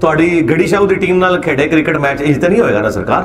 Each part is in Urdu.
ਤੁਹਾਡੀ ਗੜੀ ਸ਼ਾਹੂ ਦੀ ਟੀਮ ਨਾਲ ਖੇਡੇ ਕ੍ਰਿਕਟ ਮੈਚ, ਇਹ ਤਾਂ ਨਹੀਂ ਹੋਏਗਾ ਨਾ ਸਰਕਾਰ।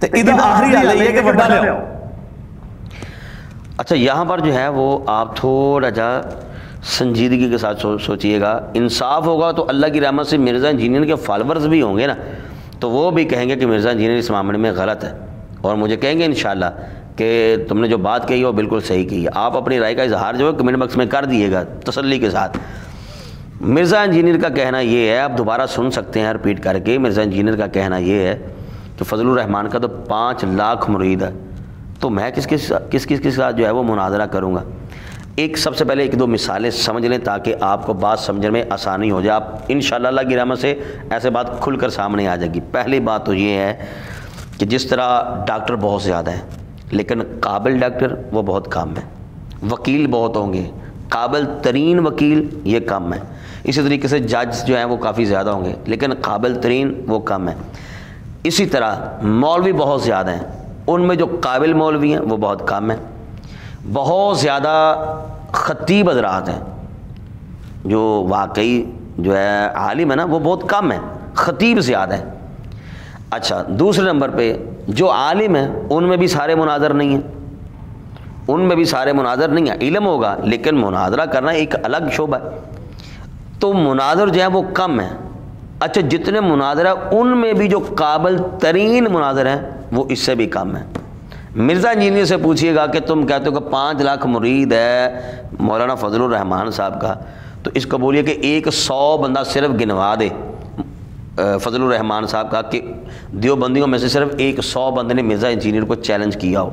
تو ادھر آخری حل یہ ہے کہ بڑا لے آؤ۔ اچھا یہاں پر جو ہے وہ آپ تھوڑا جا سنجیدگی کے ساتھ سوچئے گا، انصاف ہوگا تو اللہ کی رحمت سے مرزا انجینئر کے فالورز بھی ہوں گے نا، تو وہ بھی کہیں گے کہ مرزا انجینئر اس معاملے میں غلط ہے، اور مجھے کہیں گے انشاءاللہ کہ تم نے جو بات کہی وہ بالکل صحیح کی ہے۔ آپ اپنی رائے کا اظہار جو ہے کمنٹ باکس میں کر دیے گا تسلی کے ساتھ۔ مرزا انجینئر کا کہنا یہ ہے، آپ دوبارہ سن سکتے ہیں رپیٹ کر کے، مرزا انجینئر کا کہنا یہ ہے کہ فضل الرحمان کا تو 5 لاکھ مرید ہے، تو میں کس کے ساتھ جو ہے وہ مناظرہ کروں گا۔ ایک سب سے پہلے 1-2 مثالیں سمجھ لیں تاکہ آپ کو بات سمجھنے میں آسانی ہو جائے، آپ انشاءاللہ اللہ کی رحمت سے ایسے بات کھل کر سامنے آ جائے گی۔ پہلی بات تو یہ ہے کہ جس طرح ڈاکٹر بہت زیادہ ہیں لیکن قابل ڈاکٹر وہ بہت کم ہے، وکیل بہت ہوں گے، قابل ترین وکیل یہ کم ہے، اسی طریقے سے جج جو ہیں وہ کافی زیادہ ہوں گے لیکن قابل ترین وہ کم ہے، اسی طرح مولوی بہت زیادہ ہیں، ان میں جو قابل مولوی ہیں وہ بہت کم ہیں، بہت زیادہ خطیب حضرات ہیں، جو واقعی جو ہے عالم ہے نا وہ بہت کم ہیں، خطیب زیادہ ہیں۔ اچھا دوسرے نمبر پہ جو عالم ہیں ان میں بھی سارے مناظر نہیں ہیں، ان میں بھی سارے مناظر نہیں ہیں، علم ہوگا لیکن مناظرہ کرنا ایک الگ شعبہ ہے، تو مناظر جو ہیں وہ کم ہیں۔ اچھا جتنے مناظر ہیں ان میں بھی جو قابل ترین مناظر ہیں وہ اس سے بھی کم ہیں۔ مرزا انجینئر سے پوچھئے گا کہ تم کہتے ہو کہ 5 لاکھ مرید ہے مولانا فضل الرحمان صاحب کا، تو اس کو بولیے کہ 100 بندہ صرف گنوا دے فضل الرحمان صاحب کا کہ دیوبندیوں میں سے صرف 100 بندے نے مرزا انجینئر کو چیلنج کیا ہو،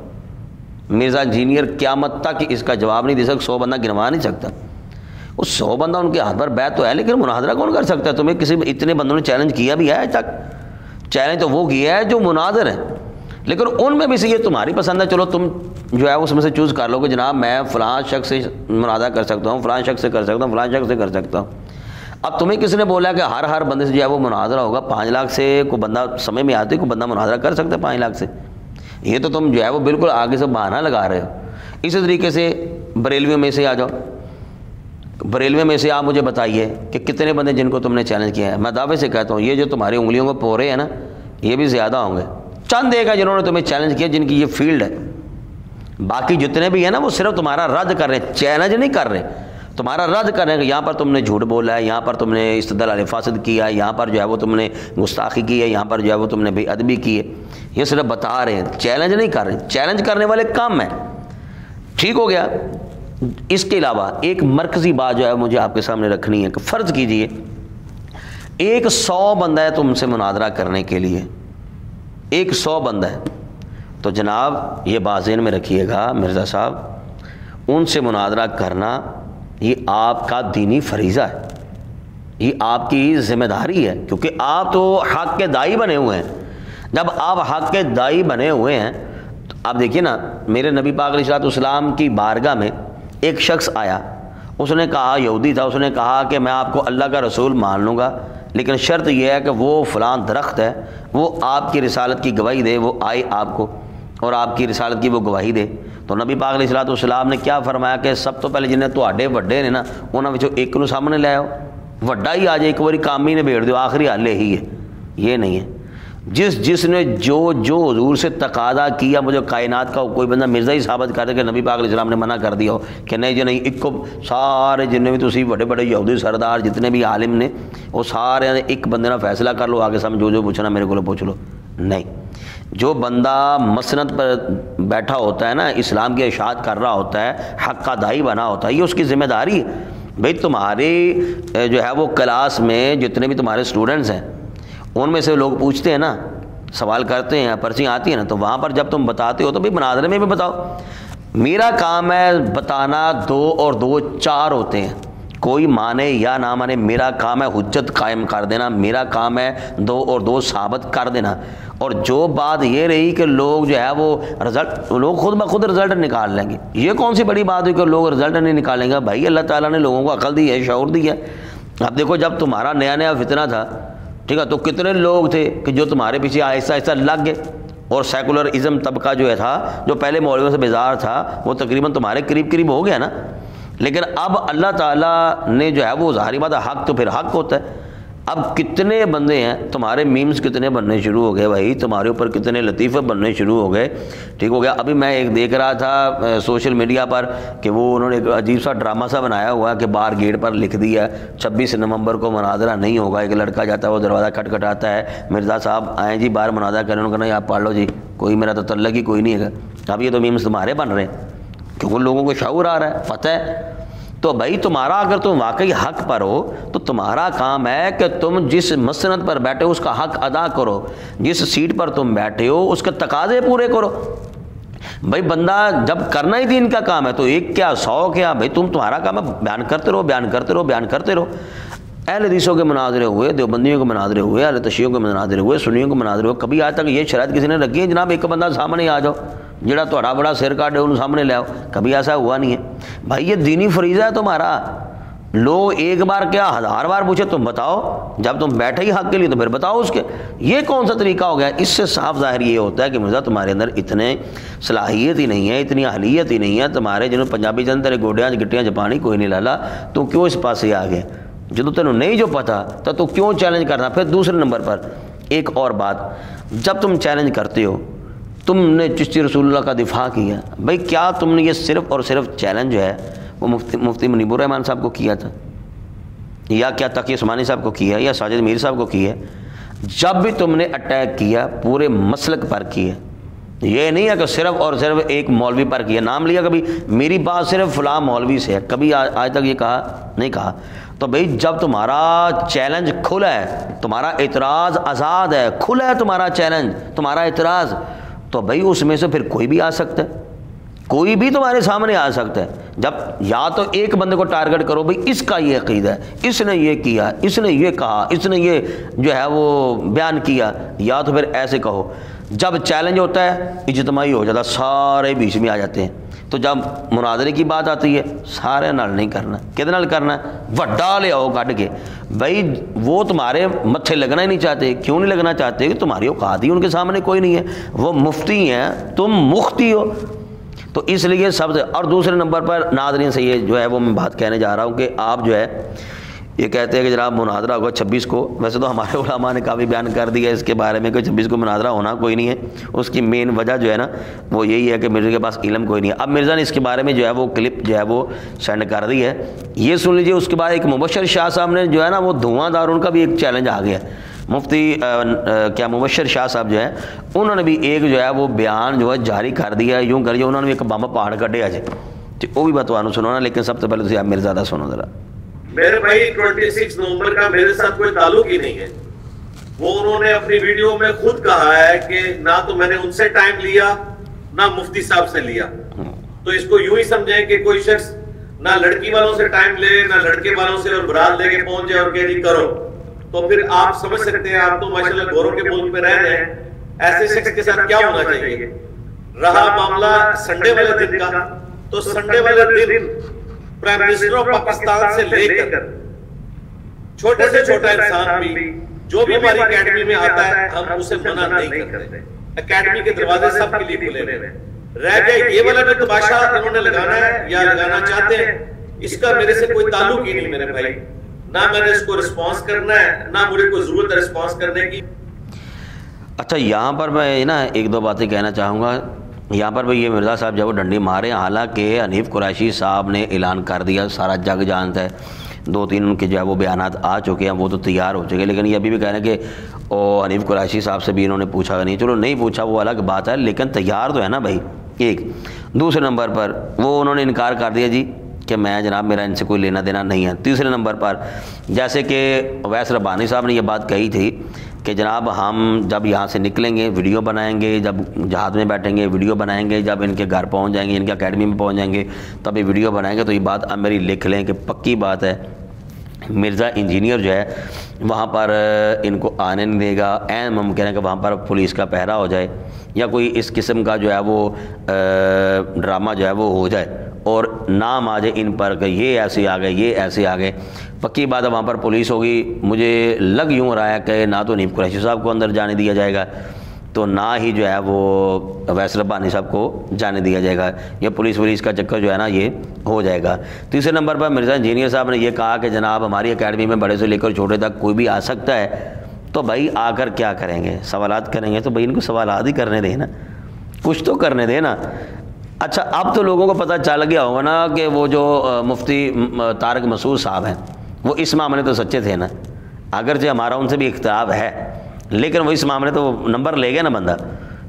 مرزا انجینئر قیامت تک اس کا جواب نہیں دے سکتا، 100 بندہ گنوا نہیں سکتا، وہ 100 بندہ ان کے ہاتھ پر بیعت تو ہے لیکن مناظرہ کون کر سکتا ہے؟ تمہیں کسی اتنے بندوں نے چیلنج کیا بھی ہے آج تک؟ چیلنج تو وہ کیا ہے جو مناظر ہیں، لیکن ان میں بھی سے یہ تمہاری پسند ہے، چلو تم جو ہے اس میں سے چوز کر لو کہ جناب میں فلاں شخص سے مناظرہ کر سکتا ہوں، فلاں شخص سے کر سکتا ہوں، فلاں شخص سے کر سکتا ہوں۔ اب تمہیں کس نے بولا کہ ہر بندے سے جو ہے وہ مناظرہ ہوگا؟ 5 لاکھ سے کوئی بندہ سمجھ میں آتے کوئی بندہ مناظرہ کر سکتا ہے 5 لاکھ سے؟ یہ تو تم جو ہے وہ بالکل آگے سے بہانہ لگا رہے ہو۔ اسی طریقے سے بریلویوں میں سے آ جاؤ، بریلوی میں سے آپ مجھے بتائیے کہ کتنے بندے جن کو تم نے چیلنج کیا ہے؟ میں دعوے سے کہتا ہوں یہ جو تمہاری انگلیوں کو پورے ہیں نا یہ بھی زیادہ ہوں گے، چند ایک ہے جنہوں نے تمہیں چیلنج کیا جن کی یہ فیلڈ ہے، باقی جتنے بھی ہیں نا وہ صرف تمہارا رد کر رہے ہیں، چیلنج نہیں کر رہے، تمہارا رد کر رہے ہیں کہ یہاں پر تم نے جھوٹ بولا ہے، یہاں پر تم نے استدلال فاسد کیا ہے، یہاں پر جو ہے وہ تم نے گستاخی کی ہے، یہاں پر جو ہے وہ تم نے بے ادبی کی ہے، یہ صرف بتا رہے ہیں، چیلنج نہیں کر رہے۔ چیلنج کرنے والے کم ہیں، ٹھیک ہو گیا۔ اس کے علاوہ ایک مرکزی بات جو ہے مجھے آپ کے سامنے رکھنی ہے کہ فرض کیجئے 100 بندہ ہے تم سے مناظرہ کرنے کے لیے، 100 بندہ ہے، تو جناب یہ بات ذہن میں رکھیے گا مرزا صاحب، ان سے مناظرہ کرنا یہ آپ کا دینی فریضہ ہے، یہ آپ کی ذمہ داری ہے، کیونکہ آپ تو حق کے داعی بنے ہوئے ہیں۔ جب آپ حق کے داعی بنے ہوئے ہیں تو آپ دیکھیے نا، میرے نبی پاک علیہ السلام کی بارگاہ میں ایک شخص آیا، اس نے کہا، یہودی تھا، اس نے کہا کہ میں آپ کو اللہ کا رسول مان لوں گا لیکن شرط یہ ہے کہ وہ فلاں درخت ہے وہ آپ کی رسالت کی گواہی دے، وہ آئے آپ کو اور آپ کی رسالت کی وہ گواہی دے۔ تو نبی پاک علیہ السلام نے کیا فرمایا کہ سب تو پہلے جنہیں تواڈے وڈے نے نا انہاں وچوں ایک نو سامنے لے آؤ، وڈا ہی آ جائے ایک باری کام ہی نے بھیڑ دیو، آخری حل یہی ہے۔ یہ نہیں ہے، جس نے جو حضور سے تقاضا کیا، مجھے کائنات کا کوئی بندہ مرزا ہی ثابت کر دے کہ نبی پاک علیہ السلام نے منع کر دیا ہو کہ نہیں جی نہیں، ایک کو سارے جننے بھی تسی بڑے بڑے یہودی سردار جتنے بھی عالم نے وہ سارے ایک بندے نہ فیصلہ کر لو، آگے سامنے جو پوچھنا میرے کو پوچھ لو۔ نہیں، جو بندہ مسند پر بیٹھا ہوتا ہے نا، اسلام کی اشاعت کر رہا ہوتا ہے، حق کا داعی بنا ہوتا ہے، یہ اس کی ذمہ داری ہے۔ بھئی تمہاری جو ہے وہ کلاس میں جتنے بھی تمہارے اسٹوڈنٹس ہیں ان میں سے لوگ پوچھتے ہیں نا، سوال کرتے ہیں، پرچیاں آتی ہیں نا، تو وہاں پر جب تم بتاتے ہو تو بھی مناظرے میں بھی بتاؤ۔ میرا کام ہے بتانا، 2 اور 2 4 ہوتے ہیں، کوئی مانے یا نہ مانے، میرا کام ہے حجت قائم کر دینا، میرا کام ہے 2 اور 2 ثابت کر دینا۔ اور جو بات یہ رہی کہ لوگ جو ہے وہ رزلٹ، لوگ خود بخود رزلٹ نکال لیں گے، یہ کون سی بڑی بات ہوئی کہ لوگ رزلٹ نہیں نکالیں گے؟ بھائی اللہ تعالیٰ نے لوگوں کو عقل دی ہے، شعور دی ہے۔ اب دیکھو جب تمہارا نیا فتنہ تھا، ٹھیک ہے، تو کتنے لوگ تھے کہ جو تمہارے پیچھے آہستہ آہستہ لگ گئے، اور سیکولرازم طبقہ جو ہے تھا، جو پہلے مولویوں سے بیزار تھا، وہ تقریباً تمہارے قریب ہو گیا نا۔ لیکن اب اللہ تعالیٰ نے جو ہے وہ ظاہری بات ہے، حق تو پھر حق ہوتا ہے، اب کتنے بندے ہیں تمہارے میمز کتنے بننے شروع ہو گئے بھائی، تمہارے اوپر کتنے لطیفے بننے شروع ہو گئے، ٹھیک ہو گیا۔ ابھی میں ایک دیکھ رہا تھا سوشل میڈیا پر کہ وہ انہوں نے ایک عجیب سا ڈرامہ سا بنایا ہوا کہ باہر گیٹ پر لکھ دیا 26 نومبر کو مناظرہ نہیں ہوگا، ایک لڑکا جاتا ہے وہ دروازہ کھٹکھٹاتا ہے، مرزا صاحب آئیں جی باہر مناظرہ کریں، انہوں نے کہا آپ پڑھ لو جی، کوئی میرا تو تعلق ہی کوئی نہیں ہے۔ اب یہ تو میمز تمہارے بن رہے ہیں کیونکہ لوگوں کو شعور آ رہا ہے، پتہ ہے۔ تو بھائی تمہارا اگر تم واقعی حق پر ہو تو تمہارا کام ہے کہ تم جس مسند پر بیٹھے ہو اس کا حق ادا کرو، جس سیٹ پر تم بیٹھے ہو اس کے تقاضے پورے کرو۔ بھائی بندہ جب کرنا ہی دین کا کام ہے تو ایک کیا 100 کیا، بھائی تمہارا کام ہے بیان کرتے رہو، بیان کرتے رہو، بیان کرتے رہو۔ اہل حدیثوں کے مناظرے ہوئے، دیوبندیوں کے مناظرے ہوئے، اہل تشیعوں کے مناظرے ہوئے، سنیوں کے مناظرے ہوئے، کبھی آج تک یہ شرائط کسی نے رکھی ہے جناب ایک بندہ سامنے آ جاؤ جڑا تھوڑا بڑا سر کاٹے انہوں سامنے لے آؤ؟ کبھی ایسا ہوا نہیں ہے۔ بھائی یہ دینی فریضہ ہے تمہارا، لوگ ایک بار کیا 1000 بار پوچھے تم بتاؤ، جب تم بیٹھے ہی حق کے لیے تو پھر بتاؤ اس کے۔ یہ کون سا طریقہ ہو گیا؟ اس سے صاف ظاہر یہ ہوتا ہے کہ مرزا تمہارے اندر اتنے صلاحیت ہی نہیں ہے، اتنی اہلیت ہی نہیں ہے، تمہارے جنہوں پنجابی جن تیرے گوڈیاں گٹیاں جپانی کوئی نہیں لالا، تو کیوں اس پاس سے آ گیا؟ جب تینوں نہیں جو پتا تو کیوں چیلنج کرنا؟ پھر دوسرے نمبر پر ایک اور بات، جب تم چیلنج کرتے ہو، تم نے چشتی رسول اللہ کا دفاع کیا، بھائی کیا تم نے یہ صرف اور صرف چیلنج جو ہے وہ مفتی منیب الرحمان صاحب کو کیا تھا، یا کیا تقی عثمانی صاحب کو کیا، یا ساجد میر صاحب کو کیا؟ جب بھی تم نے اٹیک کیا پورے مسلک پر کیا، یہ نہیں ہے کہ صرف اور صرف ایک مولوی پر کیا، نام لیا کبھی میری بات صرف فلاں مولوی سے ہے، کبھی آج تک یہ کہا نہیں کہا۔ تو بھئی جب تمہارا چیلنج کھلا ہے، تمہارا اعتراض آزاد ہے، کھلا ہے تمہارا چیلنج، تمہارا اعتراض، تو بھئی اس میں سے پھر کوئی بھی آ سکتا ہے، کوئی بھی تمہارے سامنے آ سکتا ہے۔ جب یا تو ایک بندے کو ٹارگٹ کرو بھئی اس کا یہ عقیدہ ہے، اس نے یہ کیا، اس نے یہ کہا، اس نے یہ جو ہے وہ بیان کیا، یا تو پھر ایسے کہو۔ جب چیلنج ہوتا ہے اجتماعی ہو جاتا، سارے بیچ میں آ جاتے ہیں۔ تو جب مناظرے کی بات آتی ہے سارے نال نہیں کرنا، کدے نال کرنا ہے؟ وڈا لے آؤ کٹ کے۔ بھائی وہ تمہارے متھے لگنا ہی نہیں چاہتے، کیوں نہیں لگنا چاہتے؟ کہ تمہاری اوقات ہی ان کے سامنے کوئی نہیں ہے، وہ مفتی ہیں، تم مختی ہو۔ تو اس لیے سب سے، اور دوسرے نمبر پر ناظرین سے یہ جو ہے وہ میں بات کہنے جا رہا ہوں کہ آپ جو ہے یہ کہتے ہیں کہ جناب مناظرہ ہوگا 26 کو، ویسے تو ہمارے علماء نے کافی بیان کر دیا اس کے بارے میں کہ 26 کو مناظرہ ہونا کوئی نہیں ہے۔ اس کی مین وجہ جو ہے نا وہ یہی ہے کہ مرزا کے پاس علم کوئی نہیں ہے۔ اب مرزا نے اس کے بارے میں جو ہے وہ کلپ جو ہے وہ سینڈ کر دی ہے، یہ سن لیجئے۔ اس کے بعد ایک مبشر شاہ صاحب نے جو ہے نا وہ دھواں دار، ان کا بھی ایک چیلنج آ گیا، مفتی کیا مبشر شاہ صاحب جو ہیں انہوں نے بھی ایک جو ہے وہ بیان جو ہے جاری کر دیا ہے، یوں کریے انہوں نے بھی ایک بمب پہاڑ کٹیا جی، وہ بھی بتوانا سنونا، لیکن سب سے پہلے تو آپ مرزا دا سنو ذرا۔ میرے بھائی 26 نومبر کا میرے ساتھ کوئی تعلق ہی نہیں ہے، وہ انہوں نے اپنی ویڈیو میں خود کہا ہے کہ نہ تو میں نے ان سے ٹائم لیا نہ مفتی صاحب سے لیا، تو اس کو یوں ہی سمجھیں کہ کوئی شخص نہ لڑکی والوں سے ٹائم لے نہ لڑکے والوں سے اور برات لے کے پہنچ جائے اور کہ نہیں کرو، تو پھر آپ سمجھ سکتے ہیں، آپ تو ماشاءاللہ گوروں کے ملک میں رہ رہے ہیں، ایسے شخص کے ساتھ کیا ہونا چاہیے۔ رہا معاملہ سنڈے والے دن کا، تو سنڈے والے دن پرائم منسٹر آف پاکستان سے لے کر چھوٹے سے چھوٹا انسان بھی جو بھی ہماری اکیڈمی میں آتا ہے ہم اسے منع نہیں کرتے، اکیڈمی کے دروازے سب کے لیے کھلے رہے۔ رہ گئے یہ والا جو تماشا انہوں نے لگانا ہے یا لگانا چاہتے ہیں، اس کا میرے سے کوئی تعلق ہی نہیں میرے بھائی، نہ میں نے اس کو رسپانس کرنا ہے نہ مجھے کوئی ضرورت ہے رسپانس کرنے کی۔ اچھا یہاں پر میں نا ایک دو باتیں کہنا چاہوں گا۔ یہاں پر بھی یہ مرزا صاحب جب وہ ڈنڈی مارے، حالانکہ حنیف قریشی صاحب نے اعلان کر دیا، سارا جگ جانتا ہے، 2-3 ان کے جو ہے وہ بیانات آ چکے ہیں، وہ تو تیار ہو چکے، لیکن یہ ابھی بھی کہہ رہے ہیں کہ حنیف قریشی صاحب سے بھی انہوں نے پوچھا نہیں، چلو نہیں پوچھا وہ الگ بات ہے، لیکن تیار تو ہے نا بھائی۔ ایک دوسرے نمبر پر وہ انہوں نے انکار کر دیا جی کہ میں جناب میرا ان سے کوئی لینا دینا نہیں ہے۔ تیسرے نمبر پر جیسے کہ اویس ربانی صاحب نے یہ بات کہی تھی کہ جناب ہم جب یہاں سے نکلیں گے ویڈیو بنائیں گے، جب جہاد میں بیٹھیں گے ویڈیو بنائیں گے، جب ان کے گھر پہنچ جائیں گے، ان کے اکیڈمی میں پہنچ جائیں گے تب یہ ویڈیو بنائیں گے۔ تو یہ بات اب میری لکھ لیں کہ پکی بات ہے، مرزا انجینئر جو ہے وہاں پر ان کو آنے نہیں دے گا، عین ممکن ہے کہ وہاں پر پولیس کا پہرا ہو جائے یا کوئی اس قسم کا جو ہے وہ ڈرامہ جو ہے وہ ہو جائے اور نام آ جائے ان پر کہ یہ ایسے آ گئے، یہ ایسے آ گئے۔ پکی بات ہے وہاں پر پولیس ہوگی، مجھے لگ یوں رہا ہے کہ نہ تو حنیف قریشی صاحب کو اندر جانے دیا جائے گا، تو نہ ہی جو ہے وہ ویس ربانی صاحب کو جانے دیا جائے گا. یہ پولیس ولیس کا چکر جو ہے نا یہ ہو جائے گا. تیسرے نمبر پر مرزا انجینئر صاحب نے یہ کہا کہ جناب ہماری اکیڈمی میں بڑے سے لے کر چھوٹے تک کوئی بھی آ سکتا ہے. تو بھائی آ کر کیا کریں گے؟ سوالات کریں گے. تو بھائی ان کو سوالات ہی کرنے دیں نا, کچھ تو کرنے دیں نا. اچھا اب تو لوگوں کو پتہ چل گیا ہوگا نا کہ وہ جو مفتی طارق مسعود صاحب ہیں وہ اس معاملے تو سچے تھے نا, اگرچہ ہمارا ان سے بھی اختلاف ہے لیکن وہ اس معاملے تو نمبر لے گیا نا بندہ.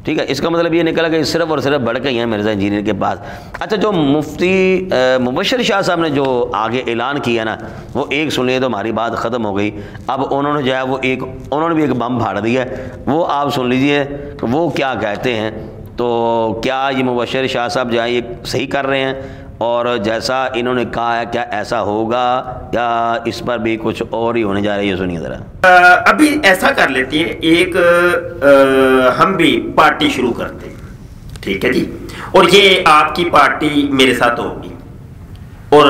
ٹھیک ہے, اس کا مطلب یہ نکلا کہ صرف اور صرف بڑھ کے ہی ہیں مرزا انجینئر کے پاس. اچھا جو مفتی مبشر شاہ صاحب نے جو آگے اعلان کیا نا وہ ایک سن لیے تو ہماری بات ختم ہو گئی. اب انہوں نے جو ہے وہ انہوں نے بھی ایک بم پھاڑ دیا ہے, وہ آپ سن لیجئے وہ کیا کہتے ہیں. تو کیا یہ مبشر شاہ صاحب جو ہے یہ صحیح کر رہے ہیں اور جیسا انہوں نے کہا ہے کیا ایسا ہوگا یا اس پر بھی کچھ اور ہی ہونے جا رہا ہے؟ یہ سنیے ذرا. ابھی ایسا کر لیتے ہیں, ایک ہم بھی پارٹی شروع کرتے ہیں, ٹھیک ہے جی, اور یہ آپ کی پارٹی میرے ساتھ ہوگی, اور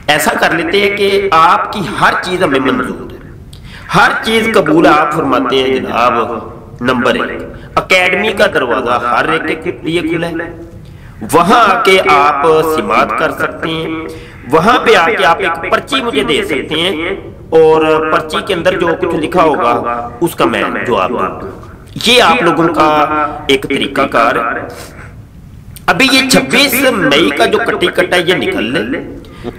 ایسا کر لیتے ہیں کہ آپ کی ہر چیز ہمیں منظور ہے, ہر چیز قبول آپ فرماتے ہیں جناب. نمبر 1, اکیڈمی کا دروازہ ہر ایک کے لیے کھلا ہے, وہاں آ کے آپ سماعت کر سکتے ہیں, وہاں پہ آ کے آپ ایک پرچی مجھے دے سکتے ہیں اور پرچی کے اندر جو کچھ لکھا ہوگا اس کا میں جواب دوں گا. یہ آپ لوگوں کا ایک طریقہ کار ہے. ابھی یہ 26 مئی کا جو کٹی کٹا یہ نکل لے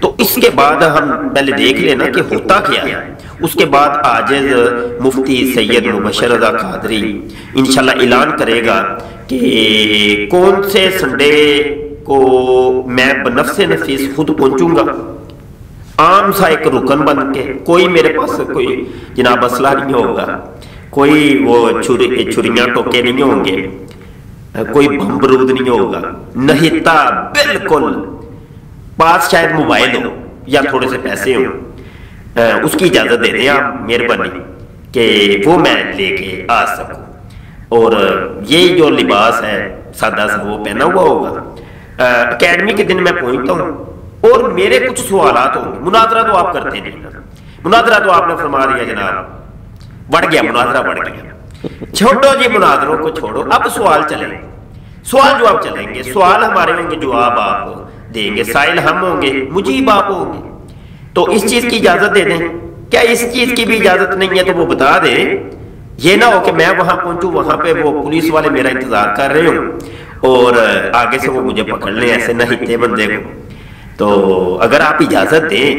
تو اس کے بعد ہم پہلے دیکھ لینا کہ ہوتا کیا ہے. اس کے بعد عاجز مفتی سید مبشر رضا قادری انشاءاللہ اعلان کرے گا کہ کون سے سنڈے کو میں بنفس نفیس خود پہنچوں گا, عام سا ایک رکن بن کے. کوئی میرے پاس کوئی جناب اسلحہ نہیں ہوگا, کوئی وہ چھریاں ٹوکے نہیں ہوں گے, کوئی بم بارود نہیں ہوگا, نہتا بالکل. پاس شاید موبائل ہو یا تھوڑے سے پیسے ہوں, اس کی اجازت دے دیں آپ مہربانی کہ وہ میں لے کے آ سکوں. اور یہ جو لباس ہے سادہ سا وہ پہنا ہوا ہوگا. اکیڈمی کے دن میں پہنچتا ہوں اور میرے کچھ سوالات ہوں گے. مناظرہ تو آپ کرتے نہیں نا, مناظرہ تو آپ نے فرما دیا جناب بڑھ گیا, مناظرہ بڑھ گیا. چھوڑو جی مناظروں کو چھوڑو, اب سوال چلیں, سوال جواب چلیں گے. سوال ہمارے ہوں گے, جواب آپ دیں گے, سائل ہم ہوں گے, مجیب آپ ہوں گے. تو اس چیز کی اجازت دے دیں. کیا اس چیز کی بھی اجازت نہیں ہے تو وہ بتا دیں. یہ نہ ہو کہ میں وہاں پہنچوں, وہاں پہ وہ پولیس والے میرا انتظار کر رہے ہوں اور آگے سے وہ مجھے پکڑ لیں ایسے نہتے بندے کو. تو اگر آپ اجازت دیں,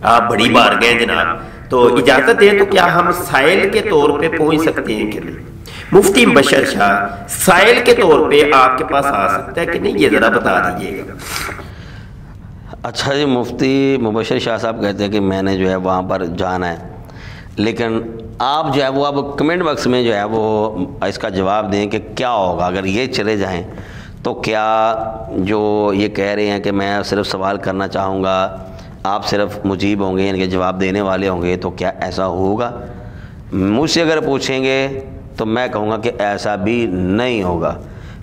آپ بڑی بار گئے جناب, تو اجازت دیں تو کیا ہم سائل کے طور پہ پہنچ سکتے ہیں کہ نہیں؟ مفتی مبشر شاہ سائل کے طور پہ آپ کے پاس آ سکتا ہے کہ نہیں, یہ ذرا بتا دیجیے گا. اچھا جی, مفتی مبشر شاہ صاحب کہتے ہیں کہ میں نے جو ہے وہاں پر جانا ہے, لیکن آپ جو ہے وہ اب کمنٹ باکس میں جو ہے وہ اس کا جواب دیں کہ کیا ہوگا اگر یہ چلے جائیں. تو کیا جو یہ کہہ رہے ہیں کہ میں صرف سوال کرنا چاہوں گا, آپ صرف مجیب ہوں گے یعنی کہ جواب دینے والے ہوں گے, تو کیا ایسا ہوگا؟ مجھ سے اگر پوچھیں گے تو میں کہوں گا کہ ایسا بھی نہیں ہوگا,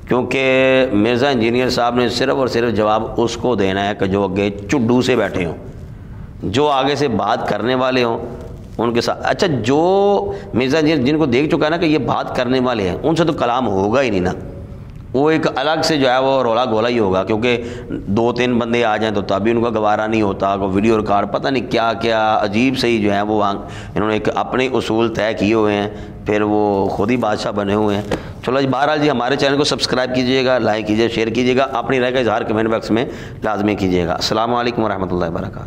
کیونکہ مرزا انجینئر صاحب نے صرف اور صرف جواب اس کو دینا ہے کہ جو آگے چڈو سے بیٹھے ہوں, جو آگے سے بات کرنے والے ہوں ان کے ساتھ. اچھا جو مرزا انجینئر جن کو دیکھ چکا ہے نا کہ یہ بات کرنے والے ہیں, ان سے تو کلام ہوگا ہی نہیں نا, وہ ایک الگ سے جو ہے وہ رولا گولا ہی ہوگا, کیونکہ 2-3 بندے آ جائیں تو تب بھی ان کا گوارا نہیں ہوتا. کوئی ویڈیو ریکارڈ پتہ نہیں کیا کیا عجیب سے ہی جو ہے وہ انہوں نے ایک اپنے اصول طے کیے ہوئے ہیں, پھر وہ خود ہی بادشاہ بنے ہوئے ہیں. چلو جی, بہرحال جی ہمارے چینل کو سبسکرائب کیجیے گا, لائک کیجیے, شیئر کیجیے گا, اپنی رائے کا اظہار کمنٹ باکس میں لازمی کیجیے گا. السلام علیکم ورحمۃ اللہ وبرکاتہ.